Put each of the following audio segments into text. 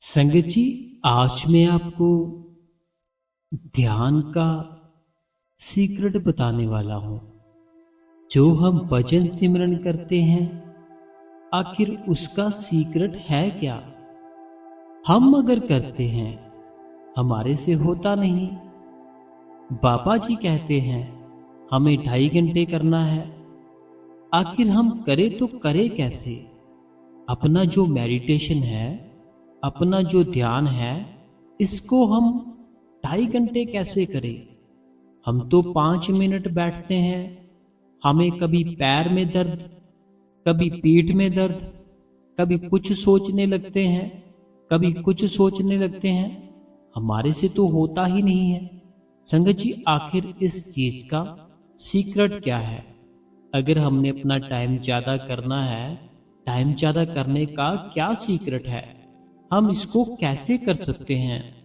संगत जी, आज मैं आपको ध्यान का सीक्रेट बताने वाला हूँ। जो हम भजन सिमरन करते हैं, आखिर उसका सीक्रेट है क्या? हम अगर करते हैं, हमारे से होता नहीं। बाबा जी कहते हैं हमें 2.5 घंटे करना है। आखिर हम करें तो करें कैसे? अपना जो मेडिटेशन है, अपना जो ध्यान है, इसको हम 2.5 घंटे कैसे करें? हम तो 5 मिनट बैठते हैं, हमें कभी पैर में दर्द, कभी पीठ में दर्द, कभी कुछ सोचने लगते हैं, कभी कुछ सोचने लगते हैं। हमारे से तो होता ही नहीं है। संगत जी, आखिर इस चीज का सीक्रेट क्या है? अगर हमने अपना टाइम ज्यादा करना है, टाइम ज्यादा करने का क्या सीक्रेट है? हम इसको कैसे कर सकते हैं?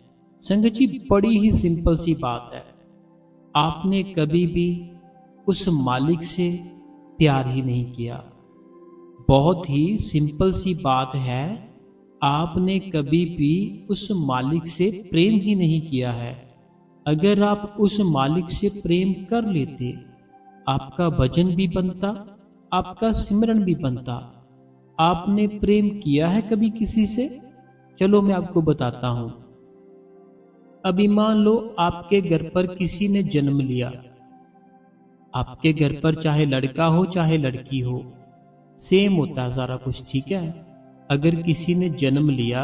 संगत जी, बड़ी ही सिंपल सी बात है। आपने कभी भी उस मालिक से प्यार ही नहीं किया। बहुत ही सिंपल सी बात है। आपने कभी भी उस मालिक से प्रेम ही नहीं किया है। अगर आप उस मालिक से प्रेम कर लेते, आपका भजन भी बनता, आपका सिमरन भी बनता। आपने प्रेम किया है कभी किसी से? चलो मैं आपको बताता हूं। अभी मान लो आपके घर पर किसी ने जन्म लिया। आपके घर पर चाहे लड़का हो चाहे लड़की हो, सेम होता है सारा कुछ, ठीक है। अगर किसी ने जन्म लिया,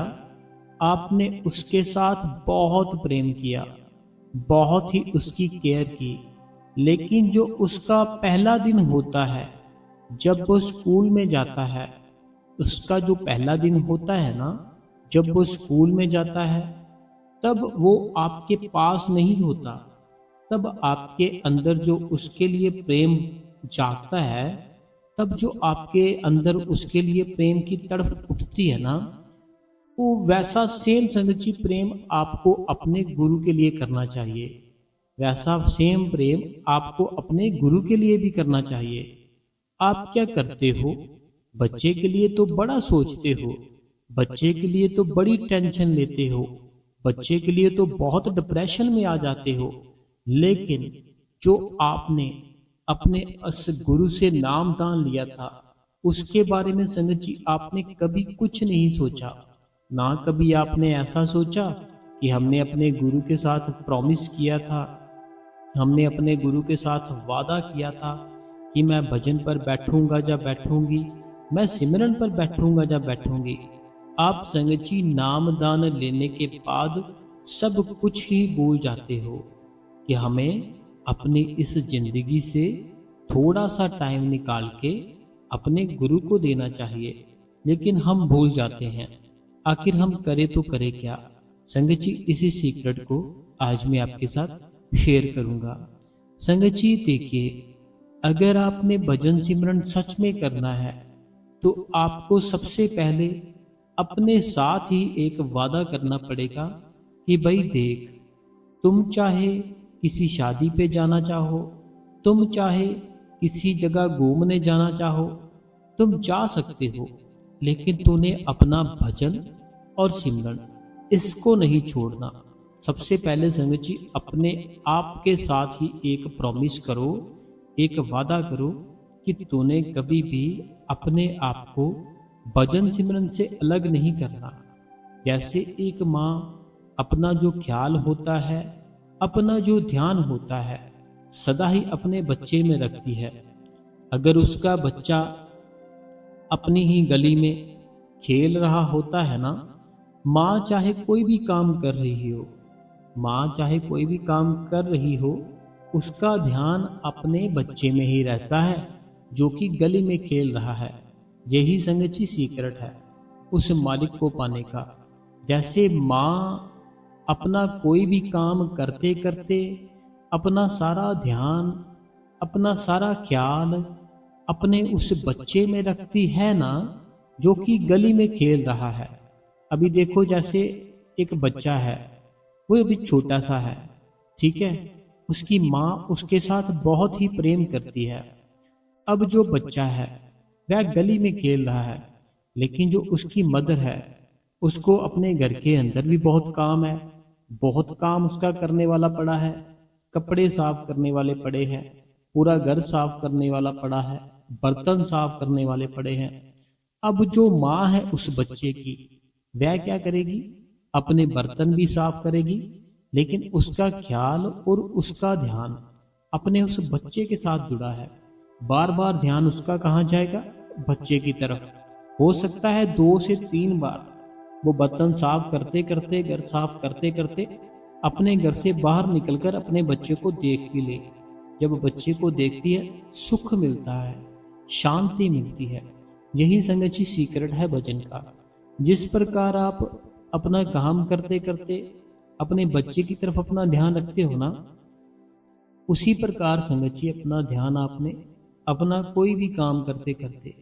आपने उसके साथ बहुत प्रेम किया, बहुत ही उसकी केयर की। लेकिन जो उसका पहला दिन होता है, जब वो स्कूल में जाता है, उसका जो पहला दिन होता है ना, जब वो स्कूल में जाता है, तब वो आपके पास नहीं होता। तब आपके अंदर जो उसके लिए प्रेम जागता है, तब जो आपके अंदर उसके लिए प्रेम की तड़प उठती है ना, वो वैसा सेम संगत जी प्रेम आपको अपने गुरु के लिए करना चाहिए। वैसा सेम प्रेम आपको अपने गुरु के लिए भी करना चाहिए। आप क्या करते हो? बच्चे के लिए तो बड़ा सोचते हो, बच्चे के लिए तो बड़ी टेंशन लेते हो, बच्चे के लिए तो बहुत डिप्रेशन में आ जाते हो। लेकिन जो आपने अपने उस गुरु से नाम दान लिया था, उसके बारे में संगत जी आपने कभी कुछ नहीं सोचा। ना कभी आपने ऐसा सोचा कि हमने अपने गुरु के साथ प्रॉमिस किया था, हमने अपने गुरु के साथ वादा किया था कि मैं भजन पर बैठूंगा या बैठूंगी, मैं सिमरन पर बैठूंगा या बैठूंगी। आप संगत जी नाम दान लेने के बाद सब कुछ ही भूल जाते हो कि हमें अपनी इस जिंदगी से थोड़ा सा टाइम निकाल के अपने गुरु को देना चाहिए। लेकिन हम भूल जाते हैं। आखिर हम करें तो करें क्या? संगत जी, इसी सीक्रेट को आज मैं आपके साथ शेयर करूंगा। संगत जी देखिए, अगर आपने भजन सिमरन सच में करना है, तो आपको सबसे पहले अपने साथ ही एक वादा करना पड़ेगा कि भाई देख, तुम चाहे किसी शादी पे जाना चाहो, तुम चाहे किसी जगह घूमने जाना चाहो, तुम जा सकते हो। लेकिन तूने अपना भजन और सिमरन इसको नहीं छोड़ना। सबसे पहले संगत जी अपने आप के साथ ही एक प्रॉमिस करो, एक वादा करो कि तूने कभी भी अपने आप को भजन सिमरन से अलग नहीं करना। जैसे एक माँ अपना जो ख्याल होता है, अपना जो ध्यान होता है, सदा ही अपने बच्चे में रखती है। अगर उसका बच्चा अपनी ही गली में खेल रहा होता है ना, माँ चाहे कोई भी काम कर रही हो, माँ चाहे कोई भी काम कर रही हो, उसका ध्यान अपने बच्चे में ही रहता है जो कि गली में खेल रहा है। यही संगत जी सीक्रेट है उस मालिक को पाने का। जैसे माँ अपना कोई भी काम करते करते अपना सारा ध्यान, अपना सारा ख्याल अपने उस बच्चे में रखती है ना, जो कि गली में खेल रहा है। अभी देखो, जैसे एक बच्चा है, वो अभी छोटा सा है, ठीक है। उसकी माँ उसके साथ बहुत ही प्रेम करती है। अब जो बच्चा है वह गली में खेल रहा है, लेकिन जो उसकी मदर है उसको अपने घर के अंदर भी बहुत काम है, बहुत काम उसका करने वाला पड़ा है, कपड़े साफ करने वाले पड़े हैं, पूरा घर साफ करने वाला पड़ा है, बर्तन साफ करने वाले पड़े हैं। अब जो माँ है उस बच्चे की, वह क्या करेगी? अपने बर्तन भी साफ करेगी, लेकिन उसका ख्याल और उसका ध्यान अपने उस बच्चे के साथ जुड़ा है। बार बार ध्यान उसका कहाँ जाएगा? बच्चे की तरफ। हो सकता है 2 से 3 बार वो बर्तन साफ करते करते, घर साफ करते करते अपने घर से बाहर निकलकर अपने बच्चे को देख भी ले। जब बच्चे को देखती है, सुख मिलता है, शांति मिलती है। यही संगत जी सीक्रेट है भजन का। जिस प्रकार आप अपना काम करते करते अपने बच्चे की तरफ अपना ध्यान रखते हो ना, उसी प्रकार संगत जी अपना ध्यान आपने अपना कोई भी काम करते करते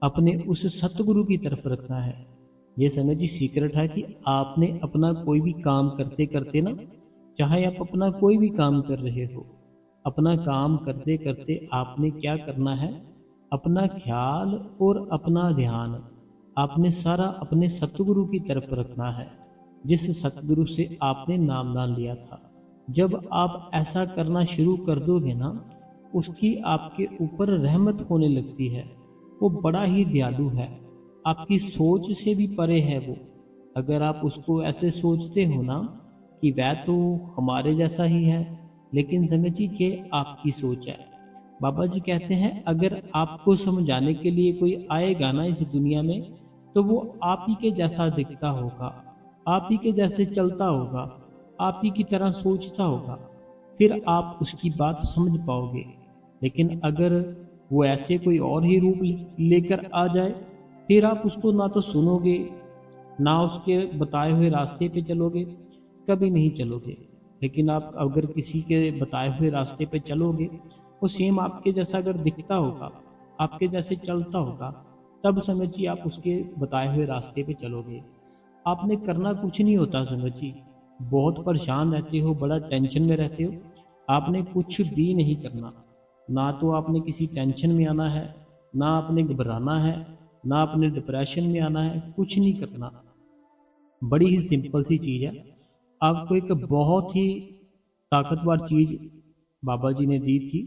अपने उस सतगुरु की तरफ रखना है। ये संगत जी सीक्रेट है कि आपने अपना कोई भी काम करते करते ना, चाहे आप अपना कोई भी काम कर रहे हो, अपना काम करते करते आपने क्या करना है? अपना ख्याल और अपना ध्यान आपने सारा अपने सतगुरु की तरफ रखना है, जिस सतगुरु से आपने नामदान लिया था। जब आप ऐसा करना शुरू कर दोगे ना, उसकी आपके ऊपर रहमत होने लगती है। वो बड़ा ही दयालु है, आपकी सोच से भी परे है वो। अगर आप उसको ऐसे सोचते हो ना कि वह तो हमारे जैसा ही है, लेकिन संगत जी ये आपकी सोच है। बाबा जी कहते हैं अगर आपको समझाने के लिए कोई आएगा ना इस दुनिया में, तो वो आप ही के जैसा दिखता होगा, आप ही के जैसे चलता होगा, आप ही की तरह सोचता होगा, फिर आप उसकी बात समझ पाओगे। लेकिन अगर वो ऐसे कोई और ही रूप लेकर आ जाए, फिर आप उसको ना तो सुनोगे, ना उसके बताए हुए रास्ते पे चलोगे, कभी नहीं चलोगे। लेकिन आप अगर किसी के बताए हुए रास्ते पे चलोगे, वो सेम आपके जैसा अगर दिखता होगा, आपके जैसे चलता होगा, तब संगत जी आप उसके बताए हुए रास्ते पे चलोगे। आपने करना कुछ नहीं होता संगत जी। बहुत परेशान रहते हो, बड़ा टेंशन में रहते हो, आपने कुछ भी नहीं करना। ना तो आपने किसी टेंशन में आना है, ना आपने घबराना है, ना आपने डिप्रेशन में आना है, कुछ नहीं करना। बड़ी ही सिंपल सी चीज़ है। आपको एक बहुत ही ताकतवर चीज़ बाबा जी ने दी थी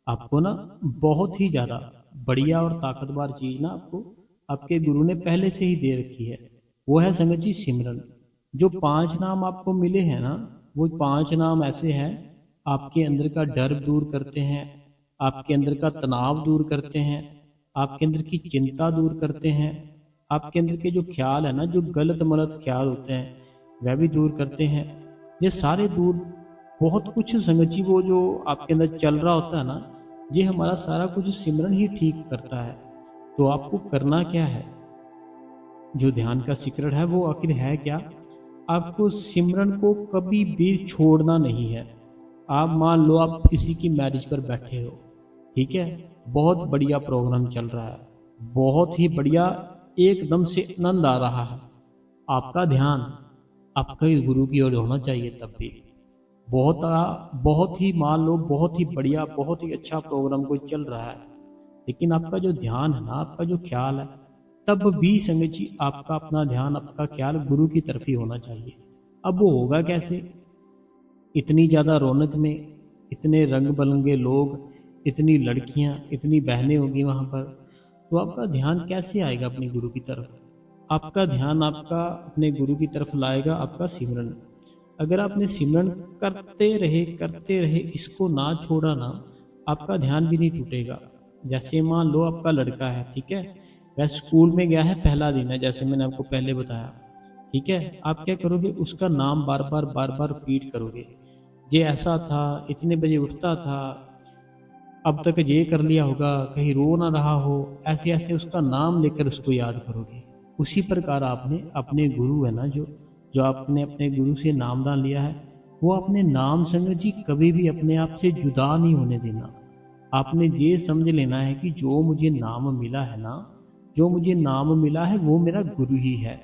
आपको ना, बहुत ही ज़्यादा बढ़िया और ताकतवर चीज़ ना आपको आपके गुरु ने पहले से ही दे रखी है। वो है संगत जी सिमरन। जो 5 नाम आपको मिले हैं ना, वो 5 नाम ऐसे हैं, आपके अंदर का डर दूर करते हैं, आपके अंदर का तनाव दूर करते हैं, आपके अंदर की चिंता दूर करते हैं, आपके अंदर के जो ख्याल है ना, जो गलत मलत ख्याल होते हैं, वह भी दूर करते हैं। ये सारे दूर बहुत कुछ संगत जी, वो जो आपके अंदर चल रहा होता है ना, ये हमारा सारा कुछ सिमरन ही ठीक करता है। तो आपको करना क्या है? जो ध्यान का सीक्रेट है वो आखिर है क्या? आपको सिमरन को कभी भी छोड़ना नहीं है। आप मान लो आप किसी की मैरिज पर बैठे हो, ठीक है, बहुत बढ़िया प्रोग्राम चल रहा है, बहुत ही बढ़िया, एकदम से आनंद आ रहा है, आपका ध्यान आपका ही गुरु की ओर होना चाहिए। तब भी बहुत ही मान लो बहुत ही बढ़िया, बहुत ही अच्छा प्रोग्राम कोई चल रहा है, लेकिन आपका जो ध्यान है ना, आपका जो ख्याल है, तब भी संगत जी आपका अपना ध्यान, आपका ख्याल गुरु की तरफ ही होना चाहिए। अब वो होगा कैसे? इतनी ज़्यादा रौनक में, इतने रंग बिरंगे लोग, इतनी लड़कियां, इतनी बहनें होंगी वहाँ पर, तो आपका ध्यान कैसे आएगा अपने गुरु की तरफ? आपका ध्यान आपका अपने गुरु की तरफ लाएगा आपका सिमरन। अगर आपने सिमरन करते रहे, इसको ना छोड़ा ना, आपका ध्यान भी नहीं टूटेगा। जैसे मान लो आपका लड़का है, ठीक है, वह स्कूल में गया है, पहला दिन है, जैसे मैंने आपको पहले बताया, ठीक है, आप क्या करोगे? उसका नाम बार बार रिपीट करोगे। ये ऐसा था, इतने बजे उठता था, अब तक ये कर लिया होगा, कहीं रो ना रहा हो, ऐसे ऐसे उसका नाम लेकर उसको याद करोगे। उसी प्रकार आपने अपने गुरु है ना, जो जो आपने अपने गुरु से नामदान लिया है, वो अपने नाम संगत जी कभी भी अपने आप से जुदा नहीं होने देना। आपने ये समझ लेना है कि जो मुझे नाम मिला है ना, जो मुझे नाम मिला है वो मेरा गुरु ही है,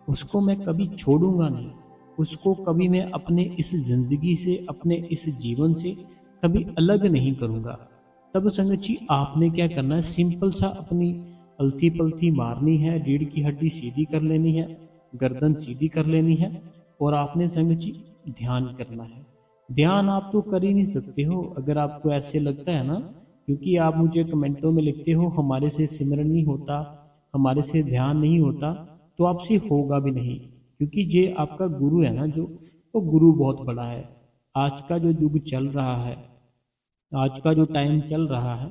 उसको मैं कभी छोड़ूंगा नहीं, उसको कभी मैं अपने इस जिंदगी से, अपने इस जीवन से कभी अलग नहीं करूंगा। तब संगत जी आपने क्या करना है? सिंपल सा अपनी अलती पलती मारनी है, रीढ़ की हड्डी सीधी कर लेनी है, गर्दन सीधी कर लेनी है और आपने संगत जी ध्यान करना है। ध्यान आप तो कर ही नहीं सकते हो अगर आपको ऐसे लगता है ना, क्योंकि आप मुझे कमेंटों में लिखते हो हमारे से सिमरन नहीं होता, हमारे से ध्यान नहीं होता, तो आपसे होगा भी नहीं, क्योंकि ये आपका गुरु है ना, जो वो गुरु बहुत बड़ा है। आज का जो युग चल रहा है, आज का जो टाइम चल रहा है,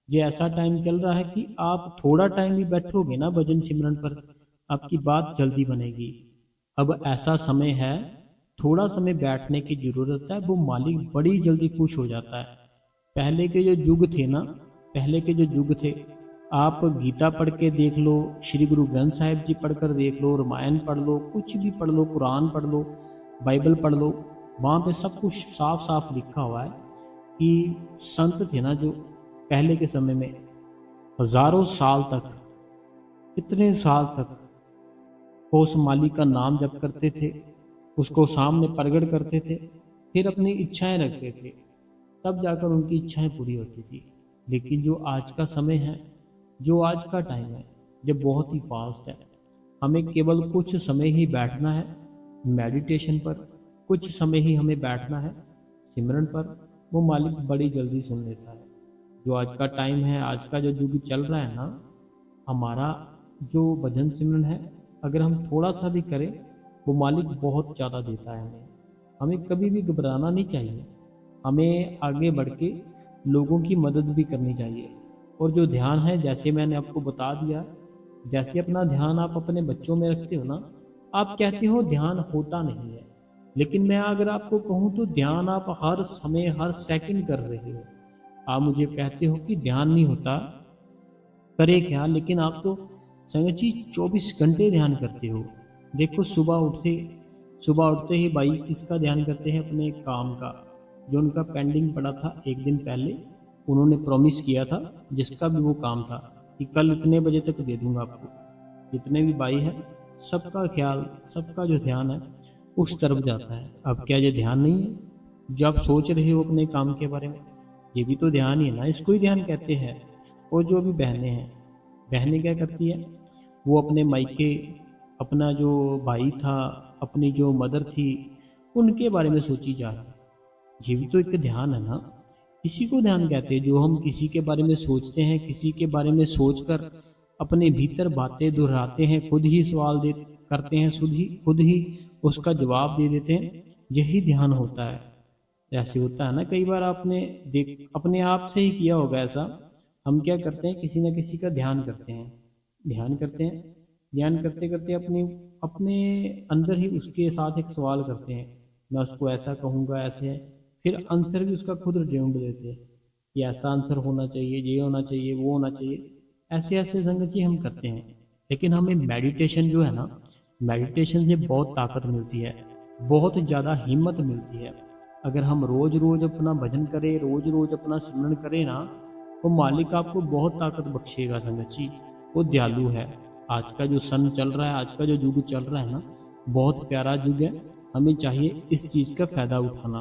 ये ऐसा टाइम चल रहा है कि आप थोड़ा टाइम भी बैठोगे ना भजन सिमरन पर, आपकी बात जल्दी बनेगी। अब ऐसा समय है, थोड़ा समय बैठने की जरूरत है, वो मालिक बड़ी जल्दी खुश हो जाता है। पहले के जो युग थे ना, पहले के जो युग थे, आप गीता पढ़ के देख लो, श्री गुरु ग्रंथ साहिब जी पढ़कर देख लो, रामायण पढ़ लो, कुछ भी पढ़ लो, कुरान पढ़ लो, बाइबल पढ़ लो, वहाँ पे सब कुछ साफ साफ लिखा हुआ है कि संत थे ना जो पहले के समय में हजारों साल तक, कितने साल तक वो उस मालिक का नाम जप करते थे, उसको सामने प्रकट करते थे, फिर अपनी इच्छाएं रखते थे, तब जाकर उनकी इच्छाएं पूरी होती थी। लेकिन जो आज का समय है, जो आज का टाइम है, ये बहुत ही फास्ट है। हमें केवल कुछ समय ही बैठना है मेडिटेशन पर, कुछ समय ही हमें बैठना है सिमरन पर, वो मालिक बड़ी जल्दी सुन लेता है। जो आज का टाइम है, आज का जो युग चल रहा है ना, हमारा जो भजन सिमरन है, अगर हम थोड़ा सा भी करें, वो मालिक बहुत ज़्यादा देता है हमें। हमें कभी भी घबराना नहीं चाहिए, हमें आगे बढ़ के लोगों की मदद भी करनी चाहिए। और जो ध्यान है, जैसे मैंने आपको बता दिया, जैसे अपना ध्यान आप अपने बच्चों में रखते हो ना, आप कहते हो ध्यान होता नहीं है, लेकिन मैं अगर आपको कहूँ तो ध्यान आप हर समय हर सेकंड कर रहे हो। आप मुझे कहते हो कि ध्यान नहीं होता, करे क्या, लेकिन आप तो संगत जी 24 घंटे ध्यान करते हो। देखो सुबह उठते ही भाई किसका ध्यान करते हैं? अपने काम का, जो उनका पेंडिंग पड़ा था एक दिन पहले, उन्होंने प्रॉमिस किया था, जिसका भी वो काम था कि कल इतने बजे तक दे दूंगा आपको। जितने भी भाई है, सबका ख्याल, सबका जो ध्यान है उस तरफ जाता है। अब क्या ये ध्यान नहीं है? जो आप सोच रहे हो अपने काम के बारे में, ये भी तो ध्यान ही है ना, इसको ही ध्यान कहते हैं। और जो भी बहनें हैं, बहनें क्या करती है, वो अपने मायके, अपना जो भाई था, अपनी जो मदर थी, उनके बारे में सोची जा रही है। ये भी तो एक ध्यान है ना, इसी को ध्यान कहते हैं। जो हम किसी के बारे में सोचते हैं, किसी के बारे में सोचकर अपने भीतर बातें दोहराते हैं, खुद ही सवाल दे करते हैं, खुद ही उसका जवाब दे देते हैं, यही ध्यान होता है। ऐसे होता है ना, कई बार आपने देख अपने आप से ही किया होगा ऐसा। हम क्या करते हैं, किसी न किसी का ध्यान करते हैं, ध्यान करते हैं, ध्यान करते करते अपने अपने अंदर ही उसके साथ एक सवाल करते हैं, मैं उसको ऐसा कहूँगा, ऐसे है, फिर आंसर भी उसका खुद ढूंढ लेते हैं कि ऐसा आंसर होना चाहिए, ये होना चाहिए, वो होना चाहिए। ऐसे ऐसे संगत जी हम करते हैं। लेकिन हमें मेडिटेशन जो है ना, मेडिटेशन से बहुत ताकत मिलती है, बहुत ज़्यादा हिम्मत मिलती है। अगर हम रोज रोज अपना भजन करें, रोज रोज अपना सिमरन करें ना, वो मालिक आपको बहुत ताकत बख्शेगा संगत जी। वो दयालु है। आज का जो सन चल रहा है, आज का जो युग चल रहा है ना, बहुत प्यारा युग है। हमें चाहिए इस चीज़ का फायदा उठाना,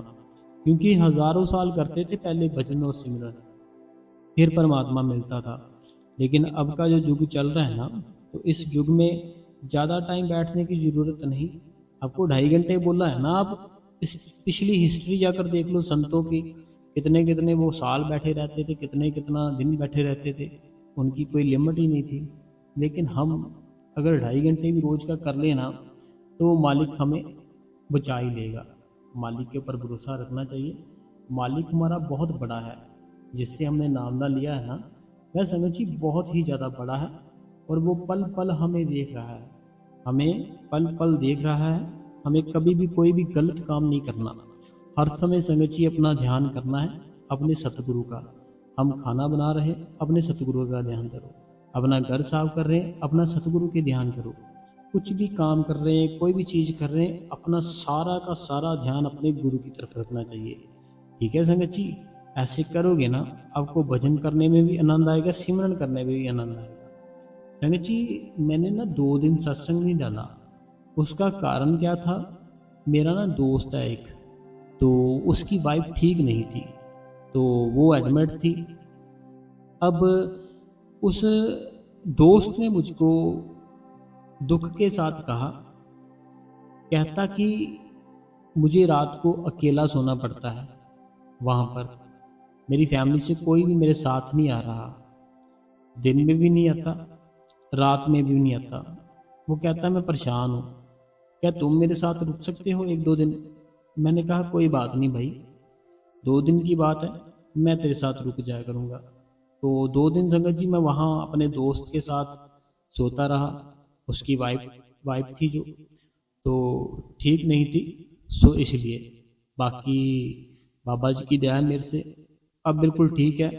क्योंकि हजारों साल करते थे पहले भजन और सिमरन, फिर परमात्मा मिलता था। लेकिन अब का जो युग चल रहा है ना, तो इस युग में ज़्यादा टाइम बैठने की ज़रूरत नहीं। आपको 2.5 घंटे बोला है ना, आप इस पिछली हिस्ट्री जाकर देख लो संतों की, कितने कितने वो साल बैठे रहते थे, कितने कितना दिन बैठे रहते थे, उनकी कोई लिमिट ही नहीं थी। लेकिन हम अगर 2.5 घंटे भी रोज का कर लेना, तो वो मालिक हमें बचा ही लेगा। मालिक के ऊपर भरोसा रखना चाहिए। मालिक हमारा बहुत बड़ा है, जिससे हमने नामदा लिया है ना, वह संगत जी बहुत ही ज़्यादा बड़ा है। और वो पल पल हमें देख रहा है, हमें पल पल देख रहा है। हमें कभी भी कोई भी गलत काम नहीं करना, हर समय संगत जी अपना ध्यान करना है अपने सतगुरु का। हम खाना बना रहे, अपने सतगुरु का ध्यान करो। अपना घर साफ कर रहे हैं, अपना सतगुरु के ध्यान करो। कुछ भी काम कर रहे हैं, कोई भी चीज़ कर रहे हैं, अपना सारा का सारा ध्यान अपने गुरु की तरफ रखना चाहिए। ठीक है संगत जी, ऐसे करोगे ना, आपको भजन करने में भी आनंद आएगा, सिमरन करने में भी आनंद आएगा। संगत जी, मैंने ना 2 दिन सत्संग नहीं डाला। उसका कारण क्या था, मेरा ना दोस्त है एक, तो उसकी वाइफ ठीक नहीं थी, तो वो एडमिट थी। अब उस दोस्त ने मुझको दुख के साथ कहा कहता कि मुझे रात को अकेला सोना पड़ता है वहाँ पर, मेरी फैमिली से कोई भी मेरे साथ नहीं आ रहा, दिन में भी नहीं आता, रात में भी नहीं आता। वो कहता मैं परेशान हूँ, क्या तुम मेरे साथ रुक सकते हो एक दो दिन? मैंने कहा कोई बात नहीं भाई, 2 दिन की बात है, मैं तेरे साथ रुक जाया करूँगा। तो 2 दिन संगत जी मैं वहाँ अपने दोस्त के साथ सोता रहा। उसकी वाइफ वाइफ थी जो, तो ठीक नहीं थी, सो इसलिए। बाकी बाबा जी की दया है मेरे से, अब बिल्कुल ठीक है।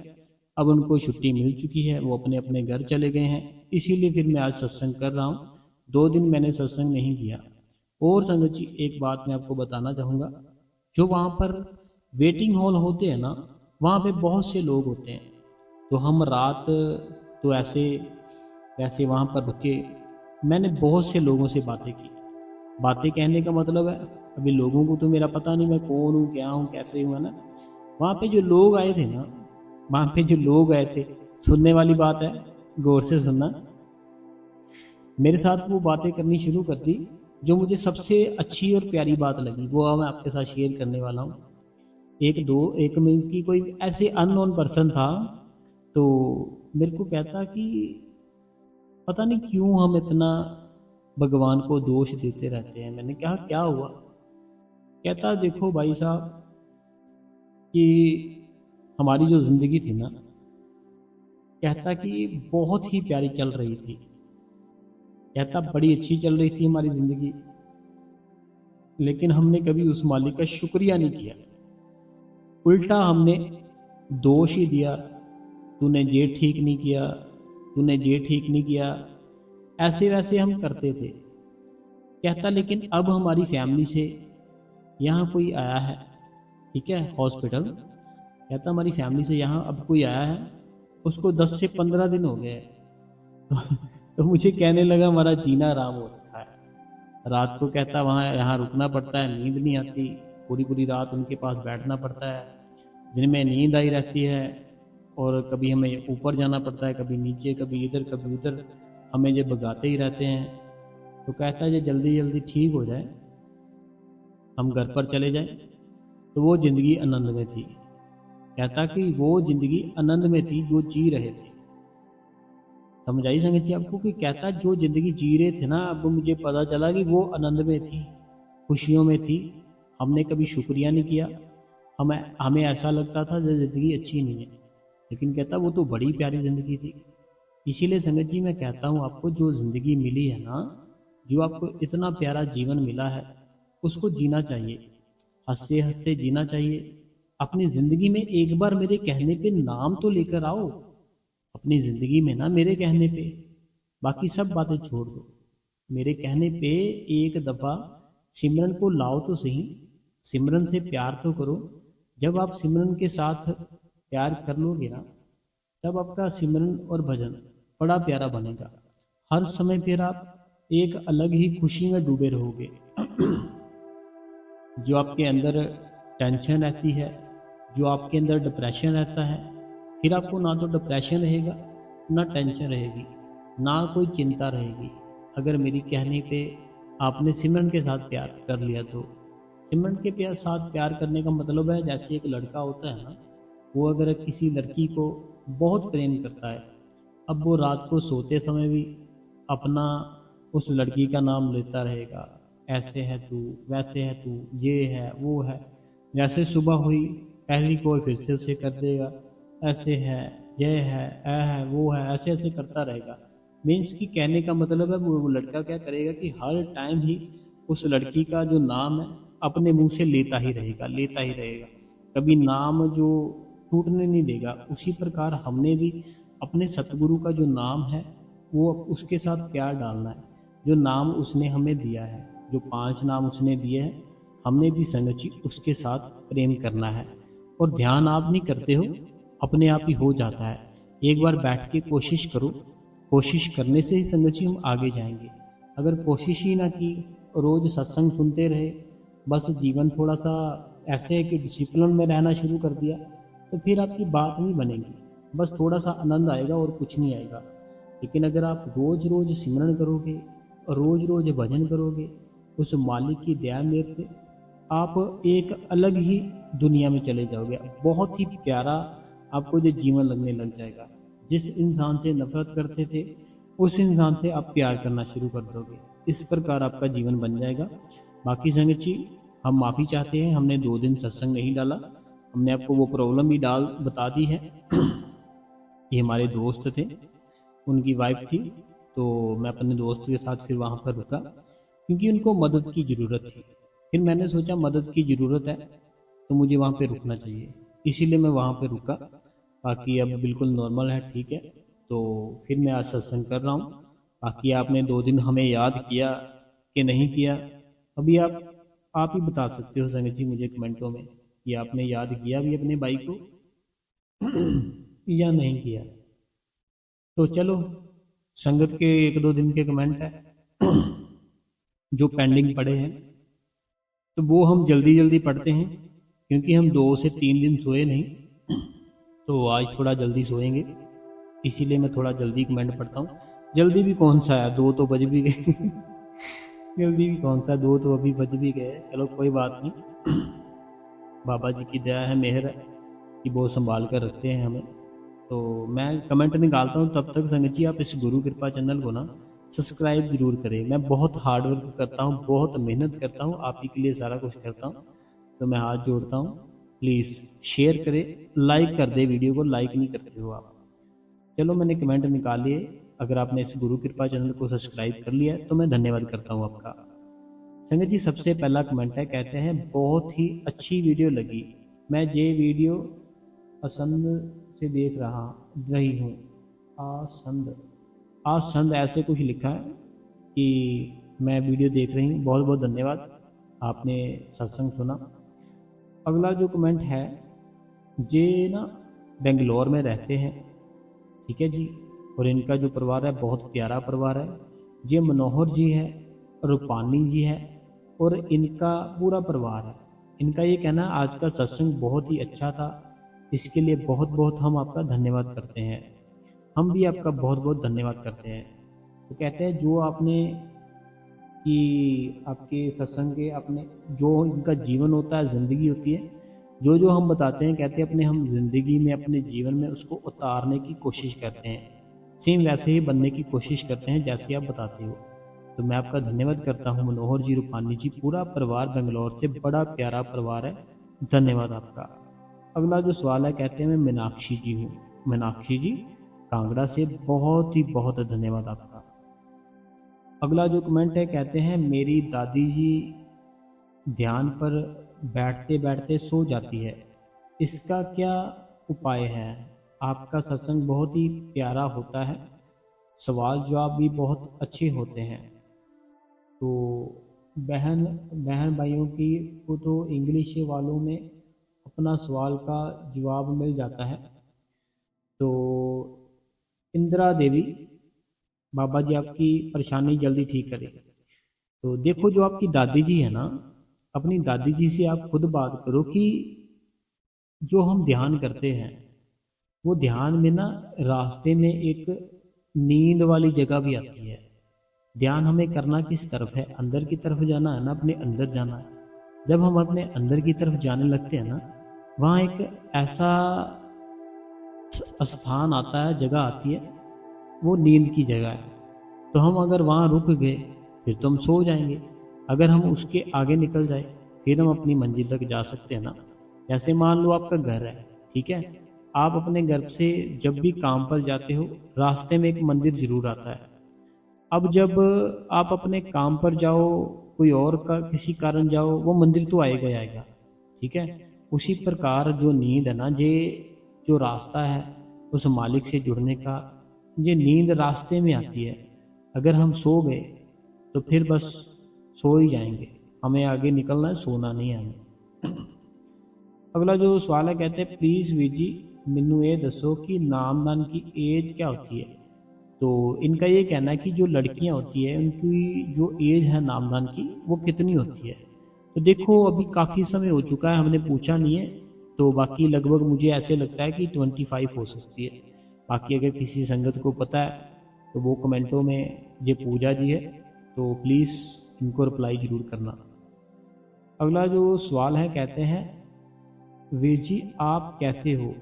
अब उनको छुट्टी मिल चुकी है, वो अपने अपने घर चले गए हैं, इसीलिए फिर मैं आज सत्संग कर रहा हूँ। 2 दिन मैंने सत्संग नहीं किया। और संगत जी एक बात मैं आपको बताना चाहूँगा, जो वहाँ पर वेटिंग हॉल होते हैं ना, वहाँ पे बहुत से लोग होते हैं। तो हम रात तो ऐसे वैसे वहाँ पर रुके, मैंने बहुत से लोगों से बातें की। बातें कहने का मतलब है, अभी लोगों को तो मेरा पता नहीं मैं कौन हूँ, क्या हूँ, कैसे हूँ, है ना। वहाँ पे जो लोग आए थे ना, वहाँ पे जो लोग आए थे, सुनने वाली बात है, गौर से सुनना। मेरे साथ वो बातें करनी शुरू कर दी। जो मुझे सबसे अच्छी और प्यारी बात लगी वो अब मैं आपके साथ शेयर करने वाला हूँ। एक मिनट की कोई ऐसे अननोन पर्सन था, तो मेरे को कहता कि पता नहीं क्यों हम इतना भगवान को दोष देते रहते हैं। मैंने कहा क्या हुआ? कहता देखो भाई साहब कि हमारी जो जिंदगी थी ना, कहता कि बहुत ही प्यारी चल रही थी, कहता बड़ी अच्छी चल रही थी हमारी जिंदगी, लेकिन हमने कभी उस मालिक का शुक्रिया नहीं किया। उल्टा हमने दोष ही दिया, तूने ये ठीक नहीं किया, तूने ये ठीक नहीं किया, ऐसे वैसे हम करते थे। कहता लेकिन अब हमारी फैमिली से यहाँ कोई आया है, ठीक है, हॉस्पिटल। कहता हमारी फैमिली से यहाँ अब कोई आया है, उसको 10 से 15 दिन हो गए। तो मुझे कहने लगा हमारा जीना आराम हो रखा है। रात को कहता वहाँ यहाँ रुकना पड़ता है, नींद नहीं आती, पूरी पूरी रात उनके पास बैठना पड़ता है, दिन में नींद आई रहती है, और कभी हमें ऊपर जाना पड़ता है, कभी नीचे, कभी इधर कभी उधर, हमें ये भगाते ही रहते हैं। तो कहता है ये जल्दी जल्दी ठीक हो जाए, हम घर पर चले जाएं। तो वो जिंदगी आनंद में थी। कहता कि वो जिंदगी आनंद में थी जो जी रहे थे। समझ आई संगत जी आपको? कि कहता जो जिंदगी जी रहे थे ना, अब मुझे पता चला कि वो आनंद में थी, खुशियों में थी। हमने कभी शुक्रिया नहीं किया। हमें हमें ऐसा लगता था जो जिंदगी अच्छी नहीं है, लेकिन कहता वो तो बड़ी प्यारी जिंदगी थी। इसीलिए संगत जी मैं कहता हूँ आपको, जो जिंदगी मिली है ना, जो आपको इतना प्यारा जीवन मिला है, उसको जीना चाहिए, हंसते हंसते जीना चाहिए। अपनी जिंदगी में एक बार मेरे कहने पे नाम तो लेकर आओ अपनी जिंदगी में ना, मेरे कहने पे। बाकी सब बातें छोड़ दो, मेरे कहने पे एक दफा सिमरन को लाओ तो सही, सिमरन से प्यार तो करो। जब आप सिमरन के साथ प्यार कर लोगे ना, तब आपका सिमरन और भजन बड़ा प्यारा बनेगा। हर समय फिर आप एक अलग ही खुशी में डूबे रहोगे। जो आपके अंदर टेंशन रहती है, जो आपके अंदर डिप्रेशन रहता है, फिर आपको ना तो डिप्रेशन रहेगा, ना टेंशन रहेगी, ना कोई चिंता रहेगी। अगर मेरी कहने पे आपने सिमरन के साथ प्यार कर लिया तो। सिमरन के साथ प्यार करने का मतलब है, जैसे एक लड़का होता है ना, वो अगर किसी लड़की को बहुत प्रेम करता है, अब वो रात को सोते समय भी अपना उस लड़की का नाम लेता रहेगा, ऐसे है तू, वैसे है तू, ये है वो है। जैसे सुबह हुई पहली कॉल फिर से उसे कर देगा, ऐसे है, ये है, ऐ है, वो है, ऐसे ऐसे करता रहेगा। मीन्स की कहने का मतलब है वो लड़का क्या करेगा कि हर टाइम ही उस लड़की का जो नाम है अपने मुंह से लेता ही रहेगा, लेता ही रहेगा, कभी नाम जो टूटने नहीं देगा। उसी प्रकार हमने भी अपने सतगुरु का जो नाम है वो उसके साथ प्यार डालना है। जो नाम उसने हमें दिया है, जो 5 नाम उसने दिए हैं, हमने भी संगत जी उसके साथ प्रेम करना है। और ध्यान आप नहीं करते हो, अपने आप ही हो जाता है। एक बार बैठ के कोशिश करो, कोशिश करने से ही संगत जी हम आगे जाएंगे। अगर कोशिश ही ना की, रोज सत्संग सुनते रहे, बस जीवन थोड़ा सा ऐसे है कि डिसिप्लिन में रहना शुरू कर दिया, तो फिर आपकी बात नहीं बनेगी। बस थोड़ा सा आनंद आएगा और कुछ नहीं आएगा। लेकिन अगर आप रोज रोज सिमरन करोगे और रोज रोज भजन करोगे, उस मालिक की दया मेर से आप एक अलग ही दुनिया में चले जाओगे। बहुत ही प्यारा आपको जो जीवन लगने लग जाएगा। जिस इंसान से नफरत करते थे उस इंसान से आप प्यार करना शुरू कर दोगे। इस प्रकार आपका जीवन बन जाएगा। बाकी संगत जी, हम माफ़ी चाहते हैं, हमने 2 दिन सत्संग नहीं डाला। हमने आपको वो प्रॉब्लम भी बता दी है। ये हमारे दोस्त थे, उनकी वाइफ थी, तो मैं अपने दोस्त के साथ फिर वहाँ पर रुका क्योंकि उनको मदद की ज़रूरत थी। फिर मैंने सोचा मदद की ज़रूरत है तो मुझे वहाँ पे रुकना चाहिए, इसीलिए मैं वहाँ पे रुका। बाकी अब बिल्कुल नॉर्मल है, ठीक है। तो फिर मैं आज सत्संग कर रहा हूँ। बाकी आपने 2 दिन हमें याद किया कि नहीं किया, अभी आप ही बता सकते हो संगत जी मुझे कमेंटों में कि आपने याद किया भी अपने भाई को या नहीं किया। तो चलो, संगत के 1-2 दिन के कमेंट है जो पेंडिंग पड़े हैं, तो वो हम जल्दी जल्दी पढ़ते हैं क्योंकि हम 2 से 3 दिन सोए नहीं, तो आज थोड़ा जल्दी सोएंगे, इसीलिए मैं थोड़ा जल्दी कमेंट पढ़ता हूँ। जल्दी भी कौन सा है, 2 तो बज भी गए जल्दी भी कौन सा, 2 तो अभी बज भी गए। चलो कोई बात नहीं, बाबा जी की दया है, मेहर है कि वो संभाल कर रखते हैं हमें। तो मैं कमेंट निकालता हूँ, तब तक संगत जी आप इस गुरु कृपा चैनल को ना सब्सक्राइब जरूर करें। मैं बहुत हार्ड वर्क करता हूँ, बहुत मेहनत करता हूँ, आप ही के लिए सारा कुछ करता हूँ, तो मैं हाथ जोड़ता हूँ, प्लीज़ शेयर करें, लाइक कर दे वीडियो को, लाइक नहीं करते हो आप। चलो मैंने कमेंट निकाल लिए। अगर आपने इस गुरु कृपा चैनल को सब्सक्राइब कर लिया है तो मैं धन्यवाद करता हूँ आपका। संगत जी सबसे पहला कमेंट है, कहते हैं बहुत ही अच्छी वीडियो लगी, मैं ये वीडियो पसंद से देख रही हूँ। आसंद आसंद ऐसे कुछ लिखा है कि मैं वीडियो देख रही हूँ। बहुत बहुत धन्यवाद, आपने सत्संग सुना। अगला जो कमेंट है, जे ना बेंगलोर में रहते हैं, ठीक है जी, और इनका जो परिवार है बहुत प्यारा परिवार है। ये मनोहर जी है, रूपानी जी है और इनका पूरा परिवार है। इनका ये कहना है आज का सत्संग बहुत ही अच्छा था, इसके लिए बहुत बहुत हम आपका धन्यवाद करते हैं। हम भी आपका बहुत बहुत धन्यवाद करते हैं। तो कहते हैं जो आपने कि आपके सत्संग के अपने जो इनका जीवन होता है, ज़िंदगी होती है, जो जो हम बताते हैं, कहते हैं अपने हम ज़िंदगी में अपने जीवन में उसको उतारने की कोशिश करते हैं, सेम वैसे ही बनने की कोशिश करते हैं जैसे आप बताते हो। तो मैं आपका धन्यवाद करता हूँ मनोहर जी, रूपानी जी, पूरा परिवार बेंगलोर से, बड़ा प्यारा परिवार है, धन्यवाद आपका। अगला जो सवाल है, कहते हैं मैं मीनाक्षी जी हूँ। मीनाक्षी जी कांगड़ा से, बहुत ही बहुत धन्यवाद आपका। अगला जो कमेंट है, कहते हैं मेरी दादी जी ध्यान पर बैठते बैठते सो जाती है, इसका क्या उपाय है? आपका सत्संग बहुत ही प्यारा होता है, सवाल जवाब भी बहुत अच्छे होते हैं। तो बहन बहन भाइयों की को तो इंग्लिश वालों में अपना सवाल का जवाब मिल जाता है। तो इंदिरा देवी, बाबा जी आपकी परेशानी जल्दी ठीक करें। तो देखो जो आपकी दादी जी है ना, अपनी दादी जी से आप खुद बात करो कि जो हम ध्यान करते हैं वो ध्यान में ना रास्ते में एक नींद वाली जगह भी आती है। ध्यान हमें करना किस तरफ है? अंदर की तरफ जाना है ना, अपने अंदर जाना है। जब हम अपने अंदर की तरफ जाने लगते हैं ना, वहाँ एक ऐसा स्थान आता है, जगह आती है, वो नींद की जगह है। तो हम अगर वहाँ रुक गए फिर तो हम सो जाएंगे। अगर हम उसके आगे निकल जाए फिर हम अपनी मंजिल तक जा सकते हैं ना। जैसे मान लो आपका घर है, ठीक है, आप अपने घर से जब भी काम पर जाते हो रास्ते में एक मंदिर जरूर आता है। अब जब आप अपने काम पर जाओ, कोई और का किसी कारण जाओ, वो मंदिर तो आएगा ही आएगा, ठीक है। उसी प्रकार जो नींद है ना, ये जो रास्ता है उस मालिक से जुड़ने का, ये नींद रास्ते में आती है। अगर हम सो गए तो फिर बस सो ही जाएंगे, हमें आगे निकलना है, सोना नहीं है हमें। अगला जो सवाल है, कहते हैं प्लीज़ वीर जी मैनू ये दसो कि नामदान की एज क्या होती है। तो इनका ये कहना है कि जो लड़कियां होती है उनकी जो एज है नामदान की वो कितनी होती है। तो देखो अभी काफ़ी समय हो चुका है, हमने पूछा नहीं है, तो बाकी लगभग मुझे ऐसे लगता है कि 25 हो सकती है। बाकी अगर किसी संगत को पता है तो वो कमेंटों में ये पूजा जी है, तो प्लीज़ इनको रिप्लाई ज़रूर करना। अगला जो सवाल है, कहते हैं वीर जी आप कैसे हो?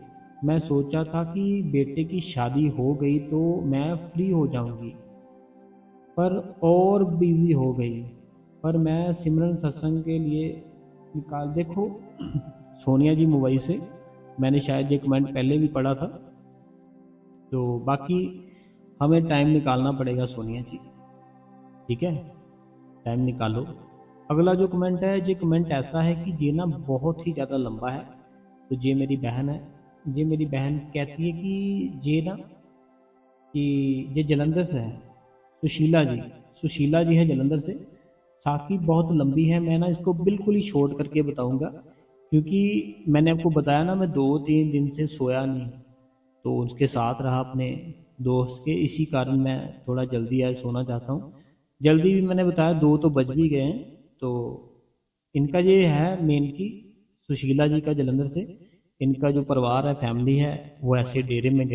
मैं सोचा था कि बेटे की शादी हो गई तो मैं फ्री हो जाऊंगी, पर और बिजी हो गई, पर मैं सिमरन सत्संग के लिए निकाल देखो। सोनिया जी मुंबई से, मैंने शायद ये कमेंट पहले भी पढ़ा था, तो बाकी हमें टाइम निकालना पड़ेगा सोनिया जी, ठीक है, टाइम निकालो। अगला जो कमेंट है, ये कमेंट ऐसा है कि ये ना बहुत ही ज़्यादा लंबा है। तो ये मेरी बहन है, ये मेरी बहन कहती है कि ये ना कि ये जलंधर से है, सुशीला जी है जलंधर से। साकी बहुत लंबी है, मैं ना इसको बिल्कुल ही शॉर्ट करके बताऊंगा, क्योंकि मैंने आपको बताया ना मैं 2-3 दिन से सोया नहीं, तो उसके साथ रहा अपने दोस्त के, इसी कारण मैं थोड़ा जल्दी आज सोना चाहता हूँ। जल्दी भी मैंने बताया 2 तो बज भी गए हैं। तो इनका ये है मेन की, सुशीला जी का जलंधर से, इनका जो परिवार है, फैमिली है, वो ऐसे डेरे में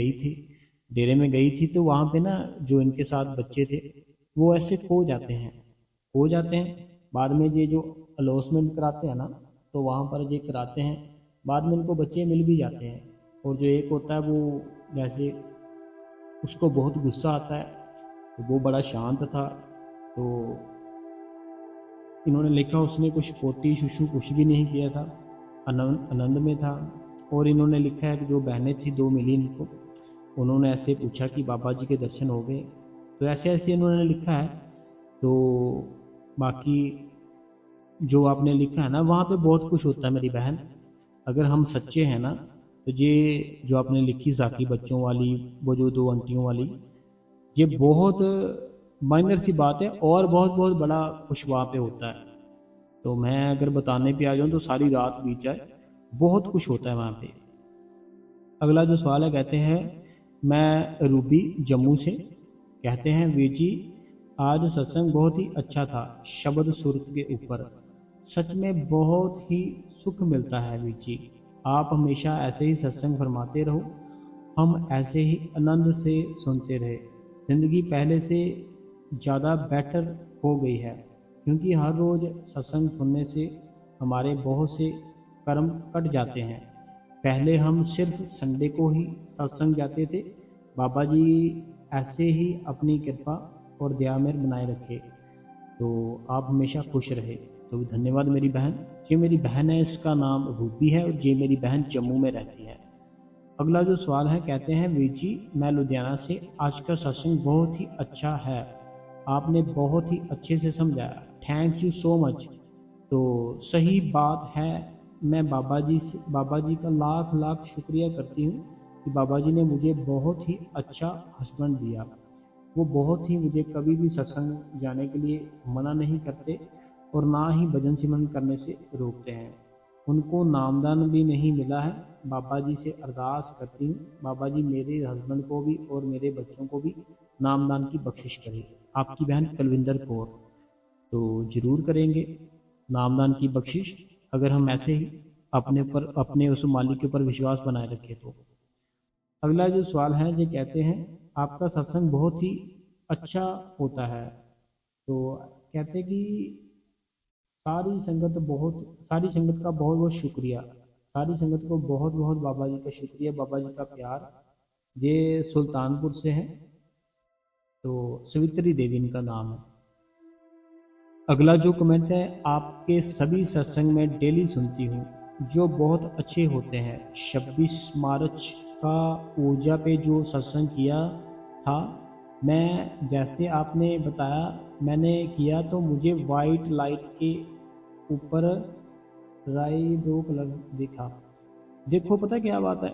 गई थी तो वहाँ पे ना जो इनके साथ बच्चे थे वो ऐसे खो जाते हैं। बाद में ये जो अलॉसमेंट कराते हैं ना, तो वहाँ पर ये कराते हैं, बाद में इनको बच्चे मिल भी जाते हैं। और जो एक होता है वो जैसे उसको बहुत गुस्सा आता है, तो वो बड़ा शांत था, तो इन्होंने लिखा उसने कुछ पोटी शुशु कुछ भी नहीं किया था, आनंद में था। और इन्होंने लिखा है कि जो बहनें थी 2 मिली इनको, उन्होंने ऐसे पूछा कि बाबा जी के दर्शन हो गए, तो ऐसे ऐसे इन्होंने लिखा है। तो बाकी जो आपने लिखा है ना, वहाँ पे बहुत कुछ होता है मेरी बहन, अगर हम सच्चे हैं ना, तो ये जो आपने लिखी साकी बच्चों वाली, वो जो 2 आंटियों वाली, ये बहुत माइनर सी बात है और बहुत बहुत बड़ा कुछ वहाँ पे होता है। तो मैं अगर बताने पे आ जाऊँ तो सारी रात बीत जाए, बहुत कुछ होता है वहाँ पे। अगला जो सवाल है, कहते हैं मैं रूबी जम्मू से, कहते हैं वीर जी आज सत्संग बहुत ही अच्छा था, शब्द सूरत के ऊपर, सच में बहुत ही सुख मिलता है वीर जी, आप हमेशा ऐसे ही सत्संग फरमाते रहो, हम ऐसे ही आनंद से सुनते रहे। ज़िंदगी पहले से ज़्यादा बेटर हो गई है, क्योंकि हर रोज़ सत्संग सुनने से हमारे बहुत से कर्म कट जाते हैं। पहले हम सिर्फ संडे को ही सत्संग जाते थे, बाबा जी ऐसे ही अपनी कृपा और दया में बनाए रखे, तो आप हमेशा खुश रहे। तो धन्यवाद मेरी बहन। ये मेरी बहन है, इसका नाम रूबी है, और ये मेरी बहन जम्मू में रहती है। अगला जो सवाल है, कहते हैं वीर जी मैं लुधियाना से, आज का सत्संग बहुत ही अच्छा है, आपने बहुत ही अच्छे से समझाया, थैंक यू सो मच। तो सही बात है, मैं बाबा जी का लाख लाख शुक्रिया करती हूँ कि बाबा जी ने मुझे बहुत ही अच्छा हस्बैंड दिया। वो बहुत ही मुझे कभी भी सत्संग जाने के लिए मना नहीं करते और ना ही भजन सिमरन करने से रोकते हैं। उनको नामदान भी नहीं मिला है। बाबा जी से अरदास करती हूँ, बाबा जी मेरे हस्बैंड को भी और मेरे बच्चों को भी नामदान की बख्शिश करें। आपकी बहन कुलविंदर कौर। तो ज़रूर करेंगे नामदान की बख्शिश, अगर हम ऐसे ही अपने उस मालिक के ऊपर विश्वास बनाए रखें तो। अगला जो सवाल है, ये कहते हैं आपका सत्संग बहुत ही अच्छा होता है, तो कहते कि सारी संगत का बहुत बहुत शुक्रिया, सारी संगत को बहुत बहुत बाबा जी का शुक्रिया, बाबा जी का प्यार। ये सुल्तानपुर से हैं, तो सवित्री देवी इनका नाम है। अगला जो कमेंट है, आपके सभी सत्संग में डेली सुनती हूँ, जो बहुत अच्छे होते हैं। 26 मार्च का ऊर्जा पे जो सत्संग किया था, मैं जैसे आपने बताया मैंने किया, तो मुझे वाइट लाइट के ऊपर राई दो कलर दिखा। देखो पता क्या बात है,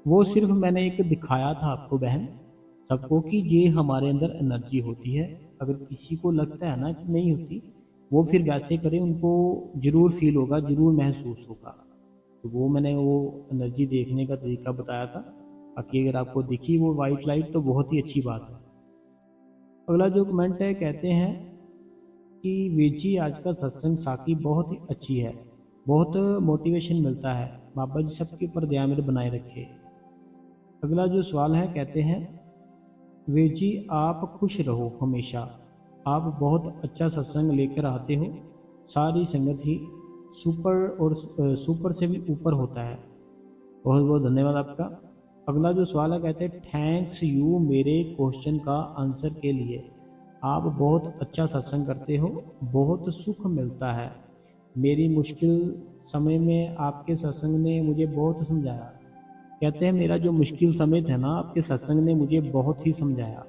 वो सिर्फ मैंने एक दिखाया था आपको बहन सबको कि ये हमारे अंदर एनर्जी होती है। अगर किसी को लगता है ना कि नहीं होती, वो फिर वैसे करे, उनको जरूर फील होगा, जरूर महसूस होगा। तो वो मैंने वो एनर्जी देखने का तरीका बताया था। बाकी अगर आपको दिखी वो वाइट लाइट तो बहुत ही अच्छी बात है। अगला जो कमेंट है, कहते हैं कि वीर जी आज का सत्संग साकी बहुत ही अच्छी है, बहुत मोटिवेशन मिलता है, बाबा जी सबके ऊपर दया मेरे बनाए रखे। अगला जो सवाल है, कहते हैं वीर जी आप खुश रहो हमेशा, आप बहुत अच्छा सत्संग लेकर आते हो। सारी संगत ही सुपर और सुपर से भी ऊपर होता है। बहुत बहुत धन्यवाद आपका। अगला जो सवाल है, कहते हैं थैंक्स यू मेरे क्वेश्चन का आंसर के लिए। आप बहुत अच्छा सत्संग करते हो, बहुत सुख मिलता है। मेरी मुश्किल समय में आपके सत्संग ने मुझे बहुत समझाया। कहते हैं मेरा जो मुश्किल समय था ना, आपके सत्संग ने मुझे बहुत ही समझाया।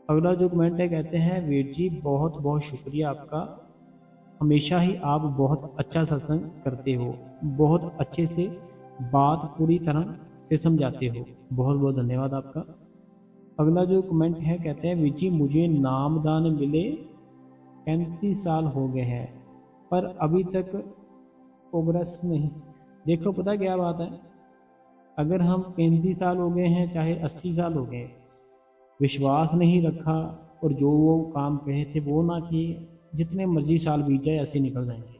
अगला जो कमेंट है, कहते हैं वीर जी बहुत बहुत शुक्रिया आपका। हमेशा ही आप बहुत अच्छा सत्संग करते हो, बहुत अच्छे से बात पूरी तरह से समझाते हो। बहुत बहुत धन्यवाद आपका। अगला जो कमेंट है, कहते हैं वीर जी मुझे नामदान मिले 35 साल हो गए हैं, पर अभी तक प्रोग्रेस नहीं। देखो पता क्या बात है, अगर हम 35 साल हो गए हैं चाहे 80 साल हो गए, विश्वास नहीं रखा और जो वो काम कहे थे वो ना किए, जितने मर्जी साल बीत जाए ऐसे निकल जाएंगे।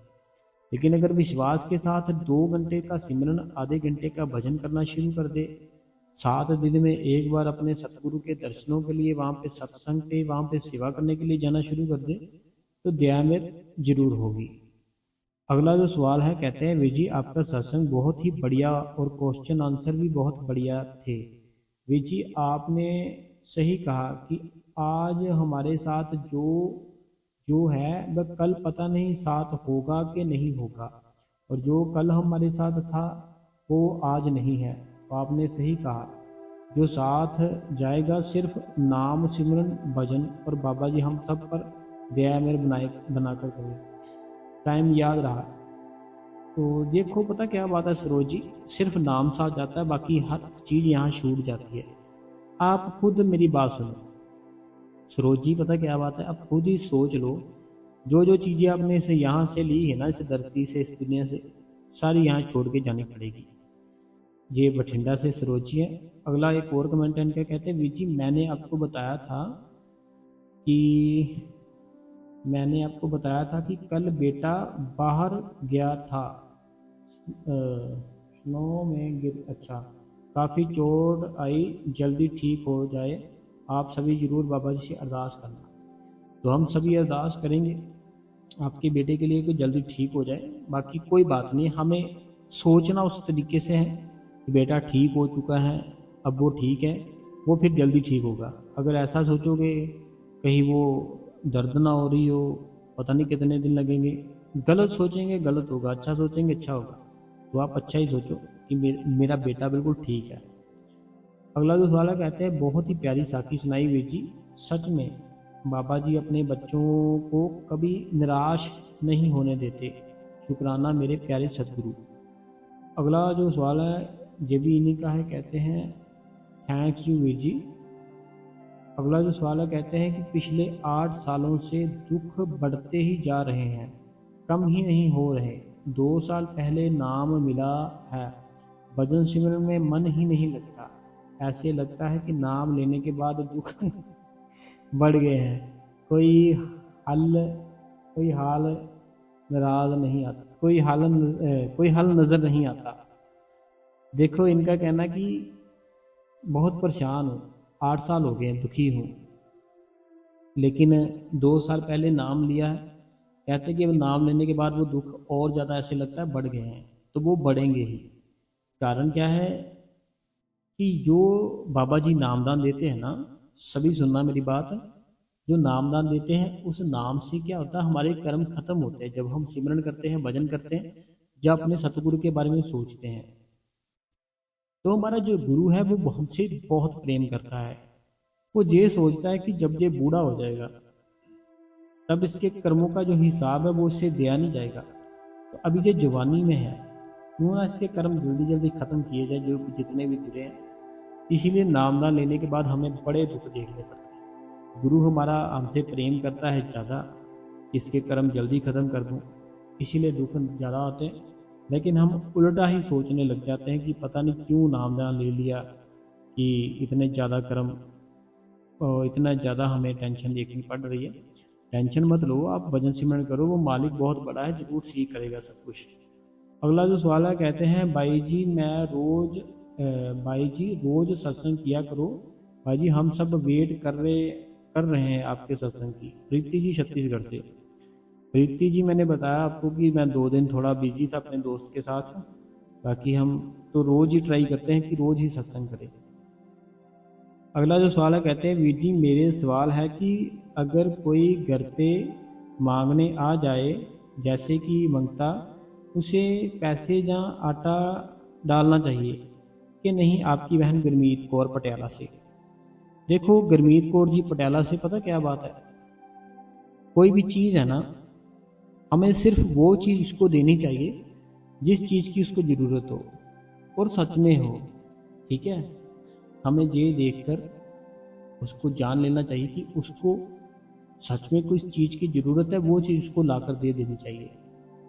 लेकिन अगर विश्वास के साथ 2 घंटे का सिमरन, आधे घंटे का भजन करना शुरू कर दे, 7 दिन में एक बार अपने सतगुरु के दर्शनों के लिए वहाँ पे सत्संग पे, वहाँ पे सेवा करने के लिए जाना शुरू कर दे, तो दया में जरूर होगी। अगला जो सवाल है, कहते हैं विजी आपका सत्संग बहुत ही बढ़िया और क्वेश्चन आंसर भी बहुत बढ़िया थे। विजी आपने सही कहा कि आज हमारे साथ जो जो है वह कल पता नहीं साथ होगा कि नहीं होगा, और जो कल हमारे साथ था वो आज नहीं है। तो आपने सही कहा, जो साथ जाएगा सिर्फ नाम सिमरन भजन, और बाबा जी हम सब पर दया मेरे बनाकर करें। टाइम याद रहा। तो देखो पता क्या बात है सरोज जी, सिर्फ नाम साथ जाता है, बाकी हर चीज़ यहाँ छूट जाती है। आप खुद मेरी बात सुनो सरोज जी, पता क्या बात है, आप खुद ही सोच लो, जो जो चीज़ें आपने से यहाँ से ली है ना, इस धरती से, इस दुनिया से, सारी यहाँ छोड़ के जानी पड़ेगी। ये बठिंडा से सरोज जी है। अगला एक और कमेंट इनका, कहते हैं वीर जी मैंने आपको बताया था कि कल बेटा बाहर गया था, स्नो में गिर, अच्छा काफ़ी चोट आई, जल्दी ठीक हो जाए। आप सभी जरूर बाबा जी से अरदास करना। तो हम सभी अरदास करेंगे आपके बेटे के लिए कि जल्दी ठीक हो जाए। बाकी कोई बात नहीं, हमें सोचना उस तरीके से है कि बेटा ठीक हो चुका है, अब वो ठीक है, वो फिर जल्दी ठीक होगा। अगर ऐसा सोचोगे कहीं वो दर्द ना हो रही हो, पता नहीं कितने दिन लगेंगे, गलत सोचेंगे गलत होगा, अच्छा सोचेंगे अच्छा होगा। तो आप अच्छा ही सोचो कि मेरा बेटा बिल्कुल ठीक है। अगला जो सवाल है, कहते हैं बहुत ही प्यारी साखी सुनाई वीर जी, सच में बाबा जी अपने बच्चों को कभी निराश नहीं होने देते। शुक्राना मेरे प्यारे सतगुरु। अगला जो सवाल है ये भी इन्हीं का है, कहते हैं थैंक्स यू वीर जी। अगला जो सवाल है, कहते हैं कि पिछले 8 सालों से दुख बढ़ते ही जा रहे हैं, कम ही नहीं हो रहे। 2 साल पहले नाम मिला है, भजन सिमरन में मन ही नहीं लगता। ऐसे लगता है कि नाम लेने के बाद दुख बढ़ गए हैं। कोई हल कोई हाल नाराज नहीं आता, कोई हल नज़र नहीं आता। देखो इनका कहना कि बहुत परेशान हूँ, 8 साल हो गए दुखी हूँ, लेकिन 2 साल पहले नाम लिया है। कहते कि नाम लेने के बाद वो दुख और ज़्यादा ऐसे लगता है बढ़ गए हैं, तो वो बढ़ेंगे ही। कारण क्या है कि जो बाबा जी नामदान देते हैं ना, सभी सुनना मेरी बात, जो नामदान देते हैं उस नाम से क्या होता है, हमारे कर्म खत्म होते हैं। जब हम सिमरन करते हैं, भजन करते हैं, जब अपने सतगुरु के बारे में सोचते हैं, तो हमारा जो गुरु है वो हमसे बहुत प्रेम करता है। वो ये सोचता है कि जब ये बूढ़ा हो जाएगा तब इसके कर्मों का जो हिसाब है वो इससे दिया नहीं जाएगा। तो अभी जो जवानी में है, क्यों ना इसके कर्म जल्दी जल्दी खत्म किए जाए, जो जितने भी बुरे हैं। इसीलिए नामदान लेने के बाद हमें बड़े दुख देखने पड़ते हैं। गुरु हमारा हमसे प्रेम करता है ज़्यादा, इसके कर्म जल्दी खत्म कर दूं, इसीलिए दुख ज़्यादा आते हैं। लेकिन हम उल्टा ही सोचने लग जाते हैं कि पता नहीं क्यों नामदान ले लिया, कि इतने ज़्यादा कर्म और इतना ज़्यादा हमें टेंशन देखनी पड़ रही है। टेंशन मत लो, आप भजन सिमरन करो, वो मालिक बहुत बड़ा है, जरूर ठीक करेगा सब कुछ। अगला जो सवाल है, कहते हैं भाई जी रोज सत्संग किया करो। भाई जी हम सब वेट कर कर रहे हैं आपके सत्संग की। प्रीति जी छत्तीसगढ़ से। प्रीति जी, मैंने बताया आपको कि मैं 2 दिन थोड़ा बिजी था अपने दोस्त के साथ, बाकी हम तो रोज ही ट्राई करते हैं कि रोज ही सत्संग करें। अगला जो सवाल है, कहते हैं वीर जी मेरे सवाल है कि अगर कोई घर पे मांगने आ जाए, जैसे कि मंगता, उसे पैसे या आटा डालना चाहिए कि नहीं? आपकी बहन गुरमीत कौर पटियाला से। देखो गुरमीत कौर जी पटियाला से, पता क्या बात है, कोई भी चीज़ है ना, हमें सिर्फ वो चीज़ उसको देनी चाहिए जिस चीज़ की उसको ज़रूरत हो और सच में हो। ठीक है, हमें ये देखकर उसको जान लेना चाहिए कि उसको सच में कोई चीज़ की ज़रूरत है, वो चीज़ उसको लाकर दे देनी चाहिए।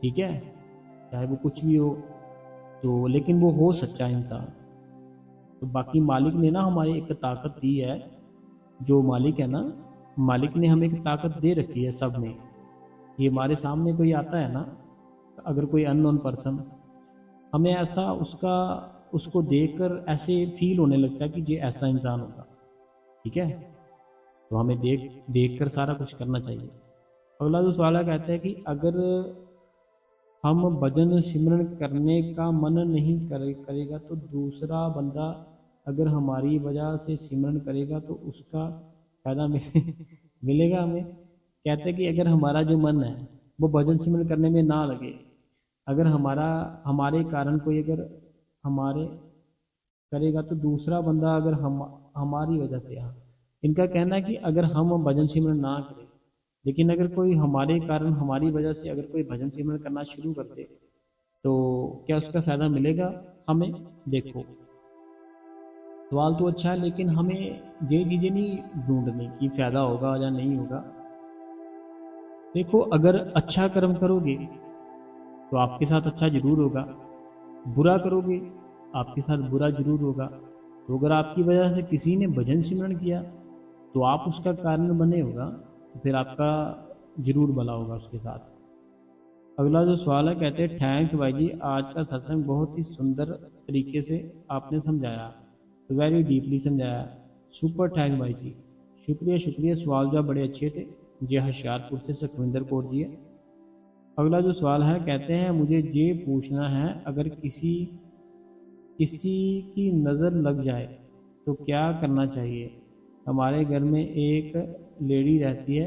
ठीक है, चाहे वो कुछ भी हो तो, लेकिन वो हो सच्चा इंसान। तो बाकी मालिक ने ना हमारी एक ताकत दी है, जो मालिक है ना, मालिक ने हमें एक ताकत दे रखी है सब में। ये हमारे सामने कोई आता है ना, अगर कोई अननोन पर्सन, हमें ऐसा उसको देखकर ऐसे फील होने लगता है कि ये ऐसा इंसान होगा। ठीक है, तो हमें देख कर सारा कुछ करना चाहिए। अगला जो सवाल है, कहते हैं कि अगर हम भजन सिमरन करने का मन नहीं करेगा तो दूसरा बंदा अगर हमारी वजह से सिमरन करेगा तो उसका फायदा मिलेगा हमें। कहते हैं कि अगर हमारा जो मन है वो भजन सिमरन करने में ना लगे, अगर हमारे कारण कोई अगर हमारे करेगा तो दूसरा बंदा अगर हमारी वजह से, हाँ, इनका कहना है कि अगर हम भजन सिमरन ना करें, लेकिन अगर कोई हमारे कारण हमारी वजह से अगर कोई भजन सिमरन करना शुरू कर दे तो क्या उसका फायदा मिलेगा हमें? देखो सवाल तो अच्छा है, लेकिन हमें ये चीज़ें नहीं ढूंढनी कि फायदा होगा या नहीं होगा। देखो अगर अच्छा कर्म करोगे तो आपके साथ अच्छा जरूर होगा, बुरा करोगे आपके साथ बुरा जरूर होगा। तो अगर आपकी वजह से किसी ने भजन सिमरन किया तो आप उसका कारण बने होगा, तो फिर आपका जरूर भला होगा उसके साथ। अगला जो सवाल है, कहते हैं थैंक्स भाई जी, आज का सत्संग बहुत ही सुंदर तरीके से आपने समझाया, वेरी डीपली समझाया, सुपर थैंक भाई जी, शुक्रिया शुक्रिया। सवाल जो बड़े अच्छे थे। जी होशियारपुर से सुखविंदर कौर जी है। अगला जो सवाल है, कहते हैं मुझे ये पूछना है, अगर किसी की नज़र लग जाए तो क्या करना चाहिए? हमारे घर में एक लेडी रहती है,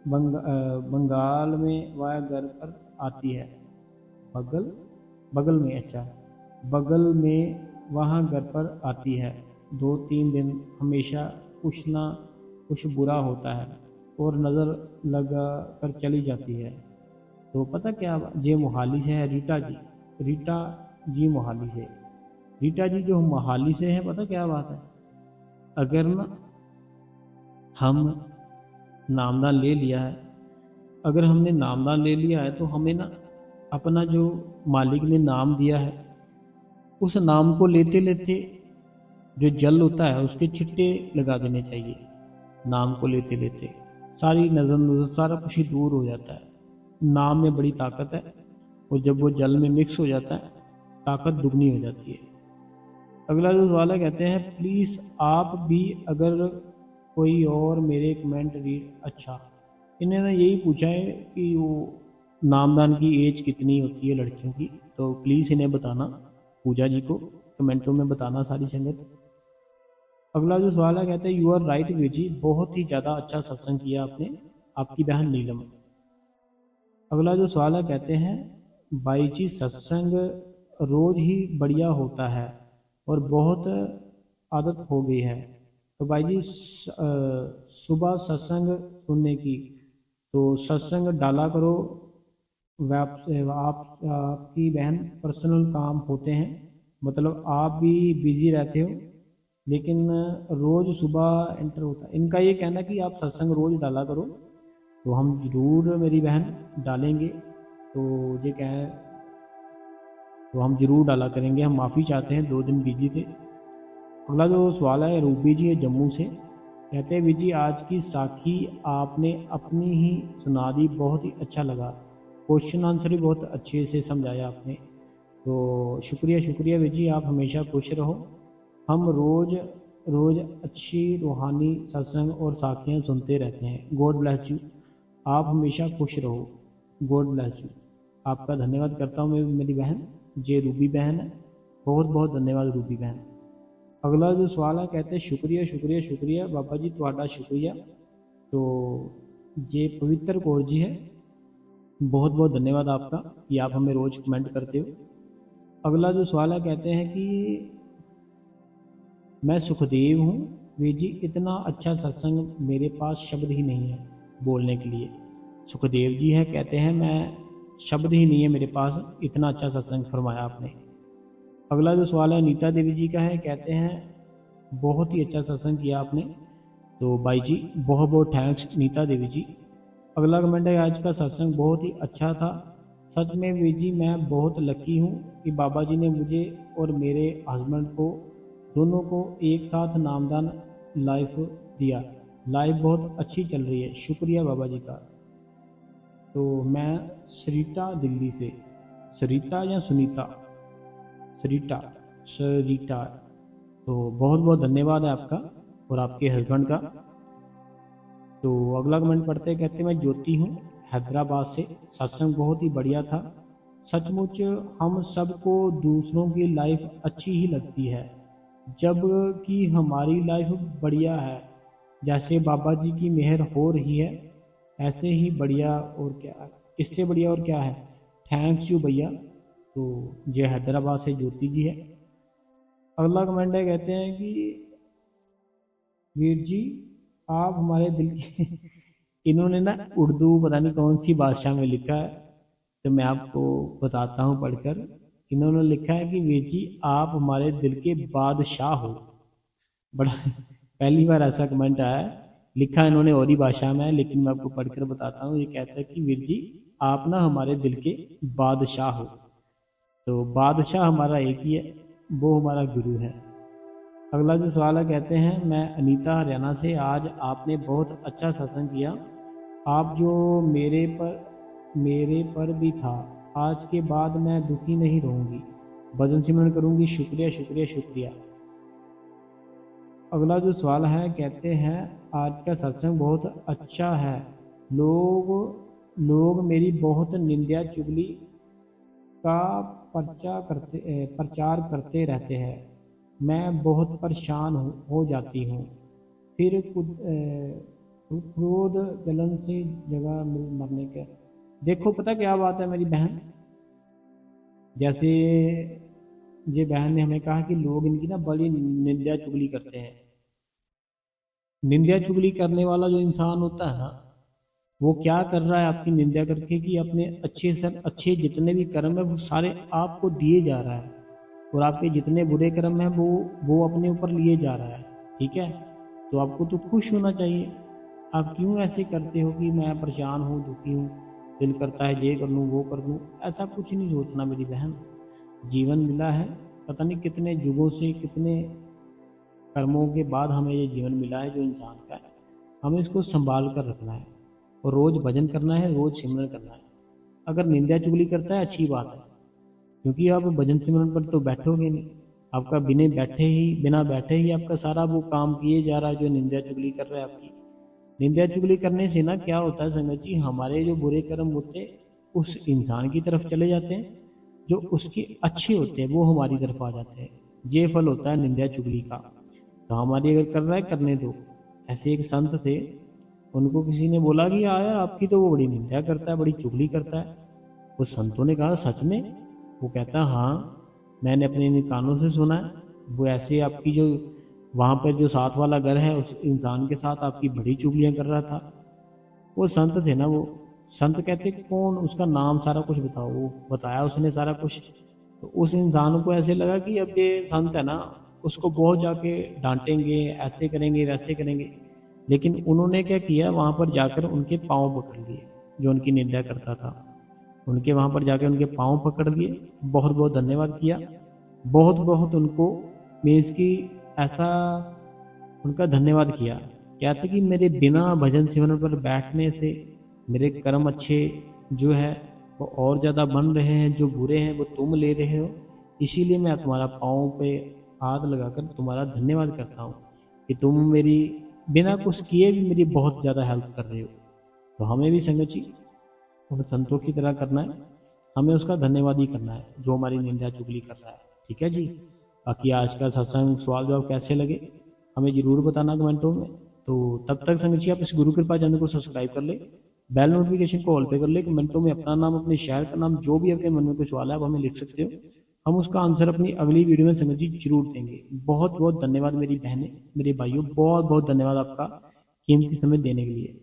बंगाल में, वह घर पर आती है, बगल में, अच्छा, बगल में, वहाँ घर पर आती है 2-3 दिन, हमेशा कुछ ना कुछ बुरा होता है और नज़र लगा कर चली जाती है। तो पता क्या, ये मोहाली से है, रीटा जी मोहाली से। रीटा जी जो मोहाली से है, पता क्या बात है, अगर ना हम नामदान ले लिया है, अगर हमने नामदान ले लिया है तो हमें ना अपना जो मालिक ने नाम दिया है उस नाम को लेते लेते जो जल होता है उसके छिट्टे लगा देने चाहिए। नाम को लेते लेते सारी नज़र सारा कुछ ही दूर हो जाता है। नाम में बड़ी ताकत है और जब वो जल में मिक्स हो जाता है ताकत दुगनी हो जाती है। अगला जो सवाल है, कहते हैं प्लीज़ आप भी अगर कोई और मेरे कमेंट रीड, अच्छा, इन्होंने यही पूछा है कि वो नामदान की एज कितनी होती है लड़कियों की, तो प्लीज़ इन्हें बताना, पूजा जी को कमेंटों में बताना सारी संगत। अगला जो सवाल है, कहते हैं you are right Veer ji, बहुत ही ज़्यादा अच्छा सत्संग किया आपने, आपकी बहन नीलम। अगला जो सवाल है, कहते हैं भाई जी सत्संग रोज ही बढ़िया होता है और बहुत आदत हो गई है, तो भाई जी सुबह सत्संग सुनने की, तो सत्संग डाला करो। आपकी बहन पर्सनल काम होते हैं, मतलब आप भी बिजी रहते हो, लेकिन रोज़ सुबह एंटर होता है। इनका ये कहना कि आप सत्संग रोज़ डाला करो, तो हम ज़रूर मेरी बहन डालेंगे, तो ये कह, तो हम ज़रूर डाला करेंगे। हम माफ़ी चाहते हैं 2 दिन बिजी थे। अगला जो सवाल है, रूबी जी है जम्मू से, कहते हैं वीर जी आज की साखी आपने अपनी ही सुना दी, बहुत ही अच्छा लगा, क्वेश्चन आंसर भी बहुत अच्छे से समझाया आपने, तो शुक्रिया शुक्रिया वीर जी, आप हमेशा खुश रहो। हम रोज़ रोज़ अच्छी रूहानी सत्संग और साखियाँ सुनते रहते हैं। God bless you. आप हमेशा खुश रहो। God bless you. आपका धन्यवाद करता हूँ मेरी बहन, जे रूबी बहन है। बहुत बहुत धन्यवाद रूबी बहन। अगला जो सवाल है, कहते हैं शुक्रिया शुक्रिया शुक्रिया बाबा जी, तुहाडा शुक्रिया। तो ये पवित्र कौर जी है, बहुत बहुत धन्यवाद आपका कि आप हमें रोज़ कमेंट करते हो। अगला जो सवाल है, कहते हैं कि मैं सुखदेव हूँ वीर जी, इतना अच्छा सत्संग मेरे पास शब्द ही नहीं है बोलने के लिए। सुखदेव जी है, कहते हैं मैं शब्द ही नहीं है मेरे पास, इतना अच्छा सत्संग फरमाया आपने। अगला जो सवाल है नीता देवी जी का है, कहते हैं बहुत ही अच्छा सत्संग किया आपने। तो भाई जी बहुत बहुत थैंक्स नीता देवी जी। अगला कमेंट है, आज का सत्संग बहुत ही अच्छा था। सच में वीर जी मैं बहुत लकी हूँ कि बाबा जी ने मुझे और मेरे हस्बैंड को दोनों को एक साथ नामदान लाइफ दिया। लाइफ बहुत अच्छी चल रही है, शुक्रिया बाबा जी का। तो मैं सरिता दिल्ली से, सरिता या सुनीता, सरिता सरिता, तो बहुत बहुत धन्यवाद है आपका और आपके हस्बैंड का। तो अगला कमेंट पढ़ते हैं, कहते हैं मैं ज्योति हूँ हैदराबाद से, सत्संग बहुत ही बढ़िया था। सचमुच हम सबको दूसरों की लाइफ अच्छी ही लगती है जब कि हमारी लाइफ बढ़िया है। जैसे बाबा जी की मेहर हो रही है ऐसे ही बढ़िया और क्या है, इससे बढ़िया और क्या है। थैंक्स यू भैया। तो ये हैदराबाद से ज्योति जी है। अगला कमेंट है, कहते हैं कि वीर जी आप हमारे दिल के इन्होंने ना उर्दू पता नहीं कौन सी भाषा में लिखा है, तो मैं आपको बताता हूँ पढ़कर। इन्होंने लिखा है कि वीर जी आप हमारे दिल के बादशाह हो। बड़ा पहली बार ऐसा कमेंट आया है। लिखा इन्होंने और ही भाषा में है, लेकिन मैं आपको पढ़कर बताता हूँ। ये कहता है कि वीर जी आप ना हमारे दिल के बादशाह हो। तो बादशाह हमारा एक ही है, वो हमारा गुरु है। अगला जो सवाल है, कहते हैं मैं अनीता हरियाणा से, आज आपने बहुत अच्छा सत्संग किया। आप जो मेरे पर भी था, आज के बाद मैं दुखी नहीं रहूंगी, भजन सिमरन करूंगी। शुक्रिया शुक्रिया शुक्रिया। अगला जो सवाल है, कहते हैं आज का सत्संग बहुत अच्छा है। लोग मेरी बहुत निंदा चुगली का प्रचार करते रहते हैं। मैं बहुत परेशान हो जाती हूँ, फिर क्रोध जलन से जगह मरने के। देखो पता क्या बात है मेरी बहन, जैसे ये बहन ने हमें कहा कि लोग इनकी ना बड़ी निंदा चुगली करते हैं। निंदा चुगली करने वाला जो इंसान होता है ना, वो क्या कर रहा है आपकी निंदा करके कि अपने अच्छे जितने भी कर्म है वो सारे आपको दिए जा रहा है, और आपके जितने बुरे कर्म हैं वो अपने ऊपर लिए जा रहा है। ठीक है, तो आपको तो खुश होना चाहिए। आप क्यों ऐसे करते हो कि मैं परेशान हूँ, दुखी हूँ, दिल करता है ये कर लूँ वो कर लूँ। ऐसा कुछ नहीं सोचना मेरी बहन। जीवन मिला है, पता नहीं कितने युगों से, कितने कर्मों के बाद हमें ये जीवन मिला है जो इंसान का है। हमें इसको संभाल कर रखना है और रोज़ भजन करना है, रोज़ सिमरन करना है। अगर निंदा चुगली करता है अच्छी बात है, क्योंकि आप भजन सिमरन पर तो बैठोगे नहीं। आपका बिना बैठे ही आपका सारा वो काम किए जा रहा है जो निंदा चुगली कर रहा है आपकी। निंदा चुगली करने से ना क्या होता है संगत जी, हमारे जो बुरे कर्म होते हैं उस इंसान की तरफ चले जाते हैं, जो उसके अच्छे होते हैं वो हमारी तरफ आ जाते हैं। ये फल होता है निंदा चुगली का। तो हमारी अगर कर रहा है करने दो। ऐसे एक संत थे, उनको किसी ने बोला कि यार आपकी तो वो बड़ी निंदा करता है, बड़ी चुगली करता है। वो संतों ने कहा सच में? वो कहता हाँ, मैंने अपने कानों से सुना है। वो ऐसे आपकी जो वहाँ पर जो साथ वाला घर है उस इंसान के साथ आपकी बड़ी चुगलियाँ कर रहा था। वो संत थे ना, वो संत कहते कौन, उसका नाम सारा कुछ बताओ। वो बताया उसने सारा कुछ। तो उस इंसान को ऐसे लगा कि अब ये संत है ना, उसको बहुत जाके डांटेंगे, ऐसे करेंगे वैसे करेंगे। लेकिन उन्होंने क्या किया, वहाँ पर जाकर उनके पाँव पकड़ लिए। जो उनकी निंदा करता था उनके वहाँ पर जाके उनके पाँव पकड़ लिए, बहुत बहुत धन्यवाद किया। बहुत बहुत उनको मीन्स की ऐसा उनका धन्यवाद किया। कहते कि मेरे बिना भजन सिमरन पर बैठने से मेरे कर्म अच्छे जो है वो और ज़्यादा बन रहे हैं, जो बुरे हैं वो तुम ले रहे हो। इसीलिए मैं तुम्हारा पाँव पे हाथ लगाकर तुम्हारा धन्यवाद करता हूँ कि तुम मेरी बिना कुछ किए भी मेरी बहुत ज़्यादा हेल्प कर रहे हो। तो हमें भी संगत जी उन संतों की तरह करना है, हमें उसका धन्यवाद ही करना है जो हमारी निंदा चुगली कर रहा है। ठीक है जी। बाकी आज का सत्संग सवाल जवाब कैसे लगे हमें जरूर बताना कमेंटों में। तो तब तक संगत जी आप इस गुरु कृपा चैनल को सब्सक्राइब कर ले, बेल नोटिफिकेशन को ऑल पे कर ले, कमेंटों में अपना नाम अपने शहर का नाम जो भी आपके मन में कोई सवाल है आप हमें लिख सकते हो, हम उसका आंसर अपनी अगली वीडियो में संगत जी जरूर देंगे। बहुत बहुत धन्यवाद मेरी बहनें मेरे भाइयों, बहुत बहुत धन्यवाद आपका कीमती समय देने के लिए।